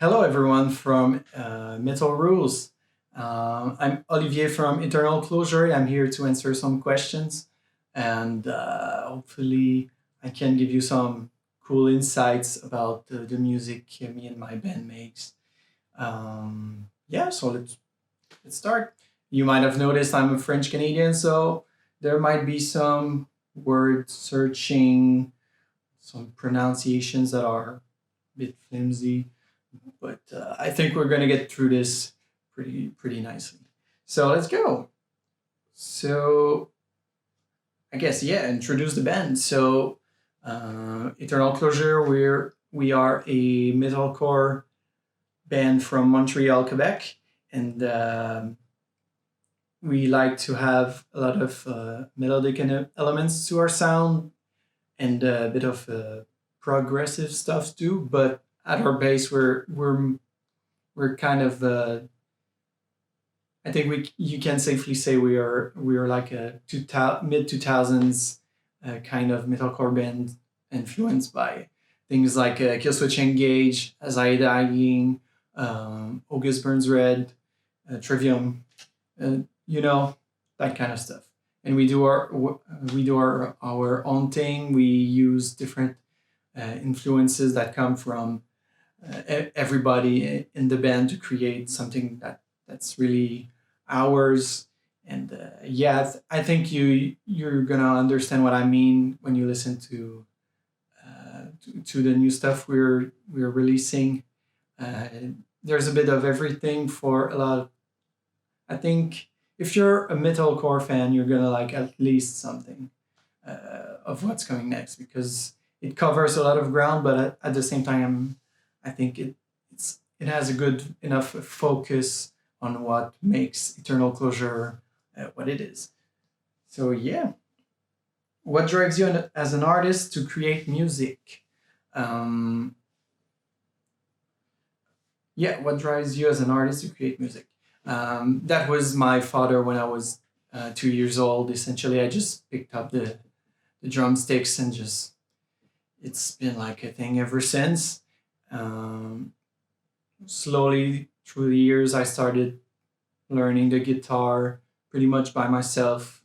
Hello, everyone from Metal Rules. I'm Olivier from Eternal Closure. I'm here to answer some questions and hopefully I can give you some cool insights about the music me and my band makes. Yeah, so let's start. You might have noticed I'm a French Canadian, so there might be some word searching, some pronunciations that are a bit flimsy, but I think we're gonna get through this pretty nicely. So let's go. So I guess yeah, introduce the band. So Eternal Closure, we are a metalcore band from Montreal, Quebec, and we like to have a lot of melodic elements to our sound and a bit of progressive stuff too. But at our base, we're kind of I think we you can safely say we are like a mid 2000s kind of metalcore band influenced by things like Killswitch Engage, As I Dying, August Burns Red, Trivium, uh, you know, that kind of stuff. And we do our own thing. We use different influences that come from everybody in the band to create something that's really ours. And yeah, I think you're gonna understand what I mean when you listen to the new stuff we're releasing. Uh, there's a bit of everything for a lot. I think if you're a metalcore fan, you're gonna like at least something of what's coming next because it covers a lot of ground, but at the same time, I think it has a good enough focus on what makes Eternal Closure what it is. So yeah, what drives you as an artist to create music? Um, yeah, what drives you as an artist to create music? That was my father when I was 2 years old. Essentially, I just picked up the drumsticks and just it's been like a thing ever since. Um, Slowly through the years, I started learning the guitar pretty much by myself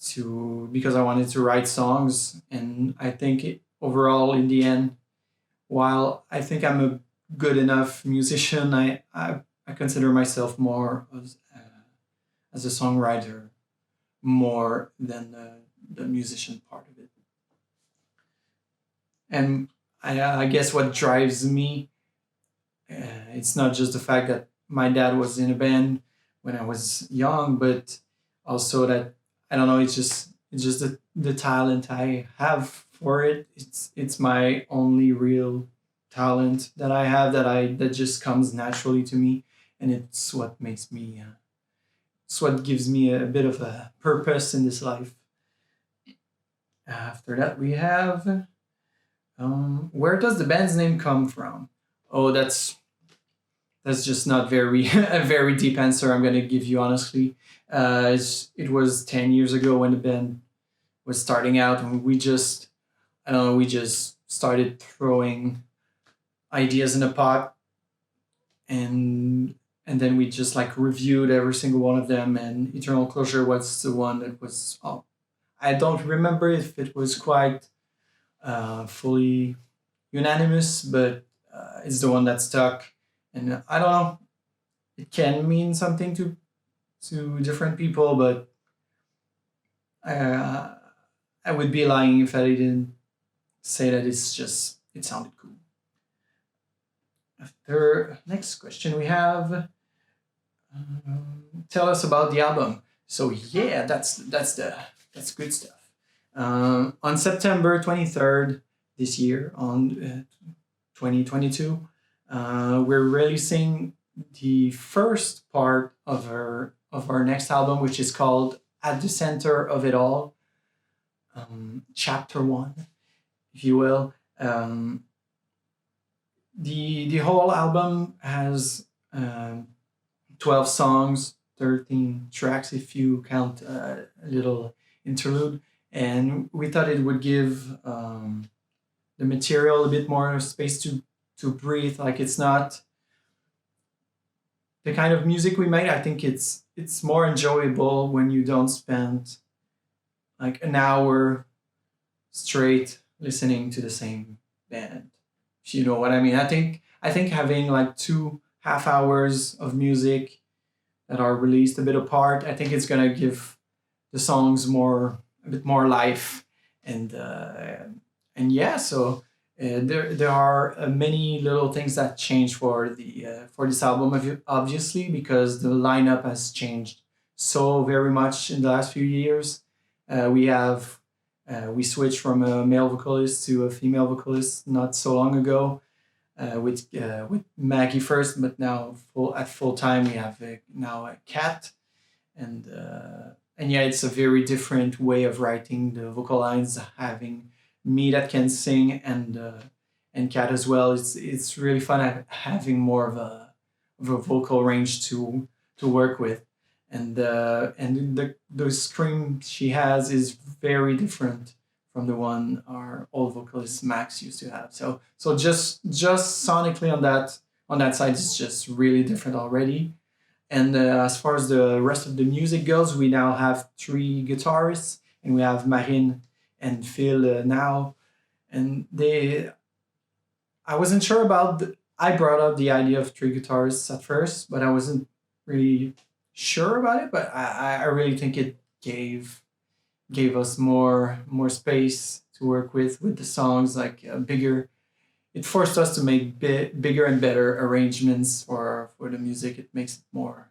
to because I wanted to write songs, and I think overall in the end, while I think I'm a good enough musician, I consider myself more as a songwriter more than the musician part of it. And I guess what drives me, it's not just the fact that my dad was in a band when I was young, but also that I don't know. It's just the talent I have for it. It's my only real talent that I have that just comes naturally to me, and it's what makes me. It's what gives me a bit of a purpose in this life. After that, we have where does the band's name come from? Oh, that's just not very a very deep answer I'm gonna give you honestly. It was 10 years ago when the band was starting out, and we just I don't know we just started throwing ideas in a pot, and then we just like reviewed every single one of them, and Eternal Closure was the one that was. Oh, I don't remember if it was quite fully unanimous, but it's the one that stuck. And I don't know, it can mean something to different people, but uh, I would be lying if I didn't say that it sounded cool. After next question, we have tell us about the album. So yeah, that's good stuff. On September 23rd this year, on 2022, we're releasing the first part of our next album, which is called "At the Center of It All," Chapter One, if you will. The whole album has 12 songs, 13 tracks if you count a little interlude, and we thought it would give the material a bit more space to breathe. Like it's not the kind of music we make, I think it's more enjoyable when you don't spend like an hour straight listening to the same band. If you know what I mean. I think having like 2 half hours of music that are released a bit apart, I think it's gonna give the songs more a bit more life, and yeah. So there are many little things that change for this album, obviously, because the lineup has changed so very much in the last few years. We switched from a male vocalist to a female vocalist not so long ago, with Maggie first, but now full time we have now a Cat, and yeah, it's a very different way of writing the vocal lines, having me that can sing, and Cat as well. It's really fun having more of a vocal range to work with, and the scream she has is very different from the one our old vocalist Max used to have. So just sonically on that side, it's just really different already. And as far as the rest of the music goes, we now have 3 guitarists, and we have Marine and Phil now. And I wasn't sure about. I brought up the idea of 3 guitarists at first, but I wasn't really sure about it. But I really think it gave us more space to work with the songs, like bigger. It forced us to make bigger and better arrangements for the music. It makes it a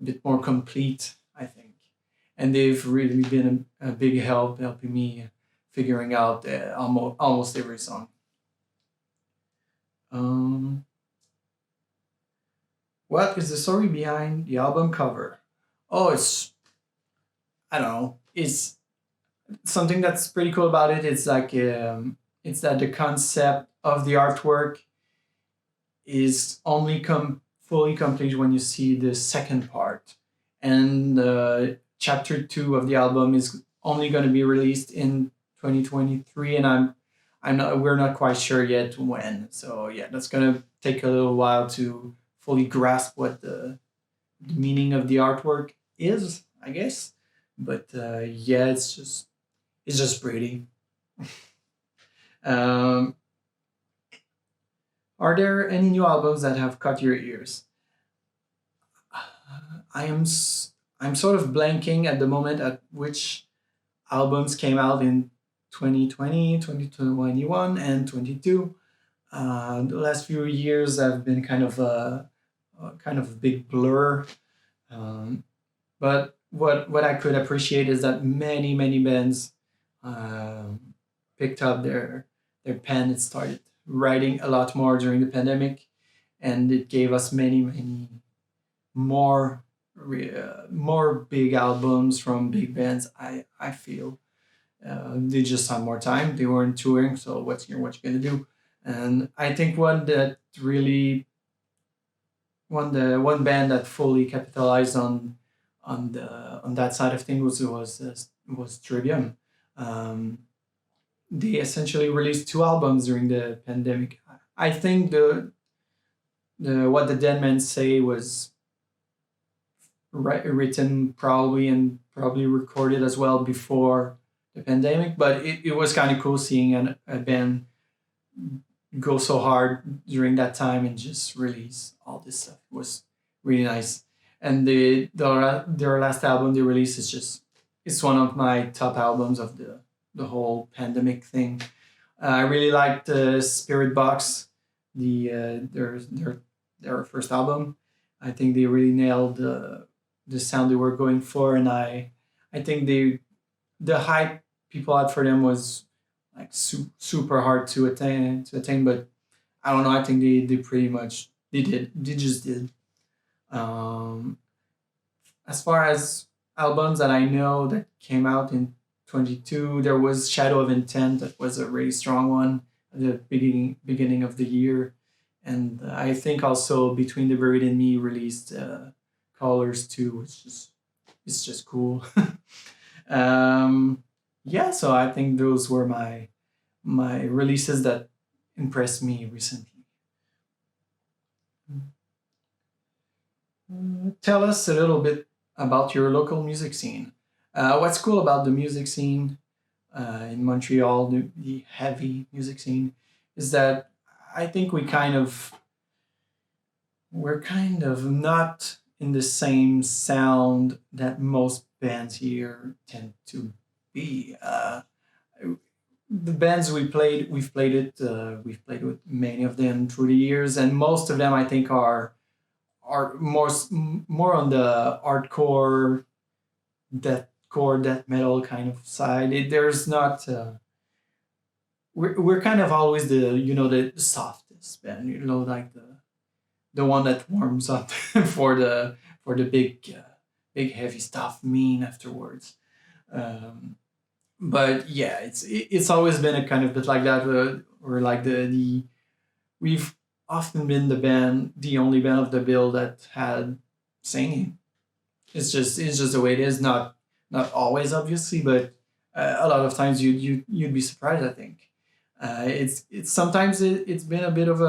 bit more complete, I think. And they've really been a big help helping me figuring out almost every song. Um, what is the story behind the album cover? Oh, I don't know. It's something that's pretty cool about it. It's that the concept of the artwork is only fully complete when you see the second part, and chapter 2 of the album is only going to be released in 2023, and I'm not we're not quite sure yet when. So yeah, that's going to take a little while to fully grasp what the meaning of the artwork is, I guess. But yeah, it's just pretty. Um, are there any new albums that have caught your ears? I am I'm sort of blanking at the moment at which albums came out in 2020, 2021, and 22. The last few years have been kind of a big blur. Um, but what I could appreciate is that many bands um, picked up their pen and started writing a lot more during the pandemic, and it gave us many more more big albums from big bands. I feel they just had more time. They weren't touring, so what you gonna do? And I think one band that fully capitalized on that side of things was Trivium. Um, they essentially released 2 albums during the pandemic. I think the what the Dead Men Say was written probably and probably recorded as well before the pandemic, but it was kind of cool seeing a band go so hard during that time and just release all this stuff. It was really nice. And their last album they released is just it's one of my top albums of the whole pandemic thing. I really liked Spirit Box, their first album. I think they really nailed the sound they were going for, and I think the hype people had for them was like super hard to attain, but I don't know. I think they pretty much they just did. Um, as far as albums that I know that came out in 22, there was Shadow of Intent that was a really strong one at the beginning of the year, and I think also Between the Buried and Me released Colors too, which is it's just cool. um, yeah, so I think those were my releases that impressed me recently. tell us a little bit about your local music scene. What's cool about the music scene in Montreal, the heavy music scene, is that I think we're kind of not in the same sound that most bands here tend to be. The bands we've played with many of them through the years, and most of them I think are more on the hardcore, death metal kind of side. There's not. We're kind of always the softest band, like the one that warms up for the big heavy stuff mean afterwards. Um, but yeah, it's always been a kind of bit like that. Or like the we've often been the only band of the bill that had singing. It's just the way it is. Not always, obviously, but a lot of times you'd be surprised. I think it's sometimes it's been a bit of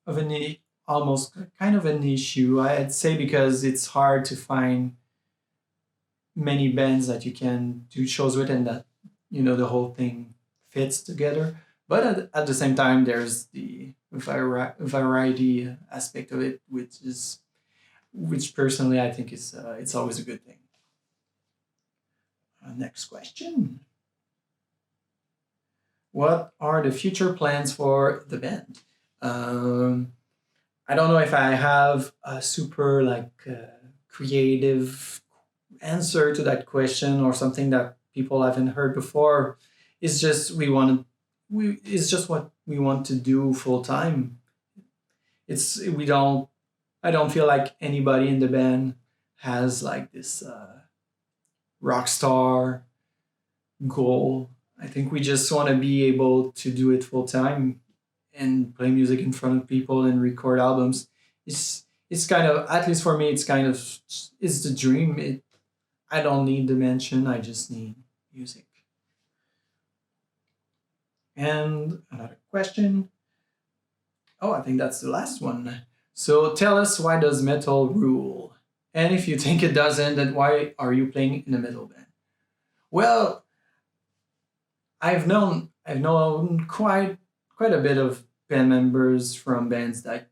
an almost kind of an issue, I'd say, because it's hard to find many bands that you can do shows with and that the whole thing fits together. But at the same time, there's the variety aspect of it, which personally I think is it's always a good thing. Next question: what are the future plans for the band? Um, I don't know if I have a super creative answer to that question or something that people haven't heard before. It's just it's just what we want to do full time. It's we don't I don't feel like anybody in the band has like this rock star goal. I think we just want to be able to do it full time and play music in front of people and record albums. It's kind of, at least for me, it's the dream. I don't need dimension. I just need music. And another question. Oh, I think that's the last one. So tell us, why does metal rule? And if you think it doesn't, then why are you playing in a metal band? Well, I've known quite a bit of band members from bands that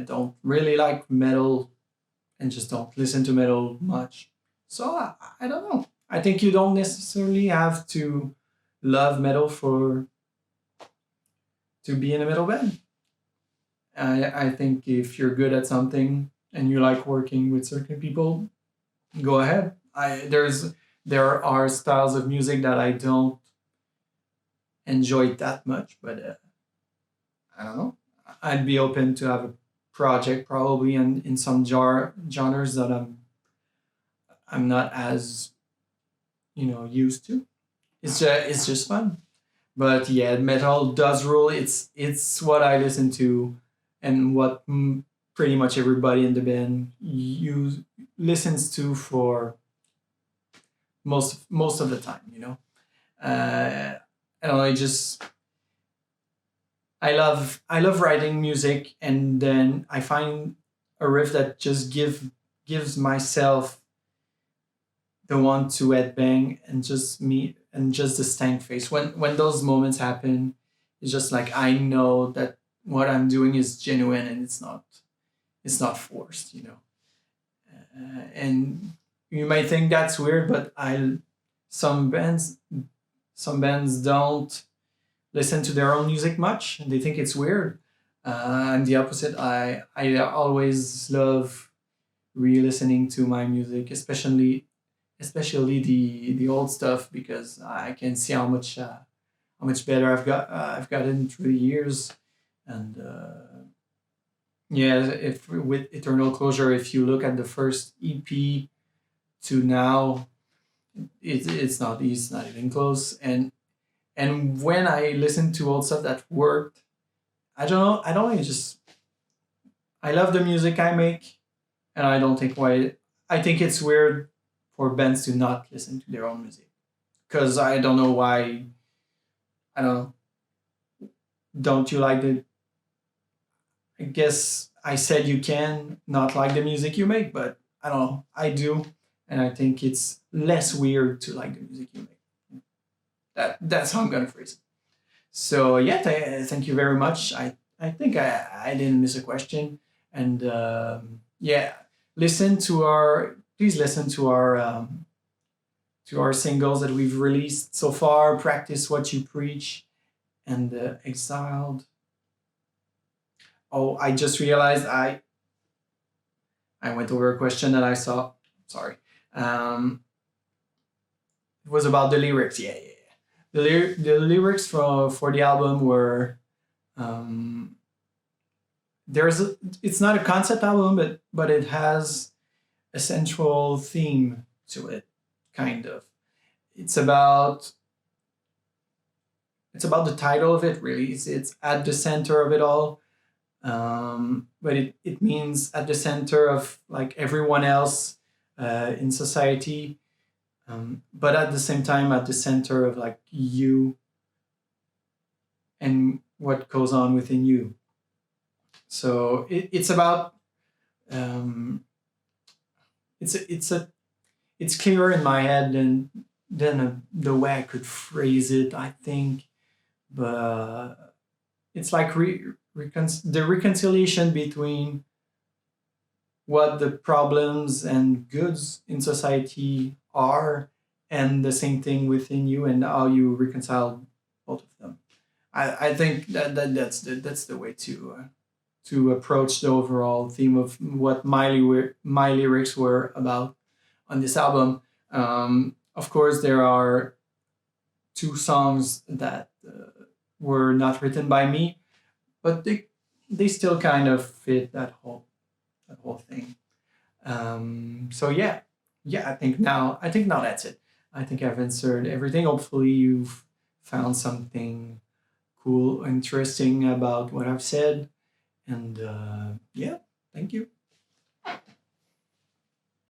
don't really like metal and just don't listen to metal much. So I don't know. I think you don't necessarily have to love metal for to be in a metal band. I think if you're good at something and you like working with certain people, go ahead. There are styles of music that I don't enjoy that much, but I don't know. I'd be open to have a project probably in some genres that I'm not as used to. It's just fun. But yeah, metal does rule. It's what I listen to, and what pretty much everybody in the band listens to for most of the time. I don't know. I love writing music, and then I find a riff that just gives myself the one to headbang, and just me and just the stank face. When those moments happen, it's just like I know that what I'm doing is genuine and it's not forced. And you might think that's weird, but I some bands some bands don't listen to their own music much, and they think it's weird. I'm the opposite. I always love re-listening to my music, especially the old stuff, because I can see how much better I've gotten through the years. And yeah, if with Eternal Closure, if you look at the first EP to now, it's not even close. And when I listen to old stuff that worked, I don't know. I don't know. I love the music I make, and I don't think why. I think it's weird for bands to not listen to their own music, because I don't know why. I don't know. Don't you like the? I guess I said you can not like the music you make, but I don't know. I do, and I think it's less weird to like the music you make. That's how I'm gonna phrase it. So yeah, thank you very much. I think I didn't miss a question, and yeah, listen to our please listen to our singles that we've released so far. Practice what you preach, and exiled. Oh, I just realized I went over a question that I saw. Sorry. Um, it was about the lyrics. Yeah, yeah, yeah. The lyrics for the album were um, there's a, it's not a concept album, but it has a central theme to it, kind of. It's about it's about the title of it. Really, it's at the center of it all. But it means at the center of like everyone else in society, but at the same time at the center of like you and what goes on within you. So it's about um, it's clearer in my head than the way I could phrase it. I think, but it's like the reconciliation between what the problems and goods in society are and the same thing within you and how you reconcile both of them. I think that's the way to approach the overall theme of what my lyrics were about on this album. Of course, there are two songs that were not written by me, but they still kind of fit that whole thing. So yeah, yeah. I think now that's it. I think I've answered everything. Hopefully, you've found something cool, interesting about what I've said, and yeah, thank you.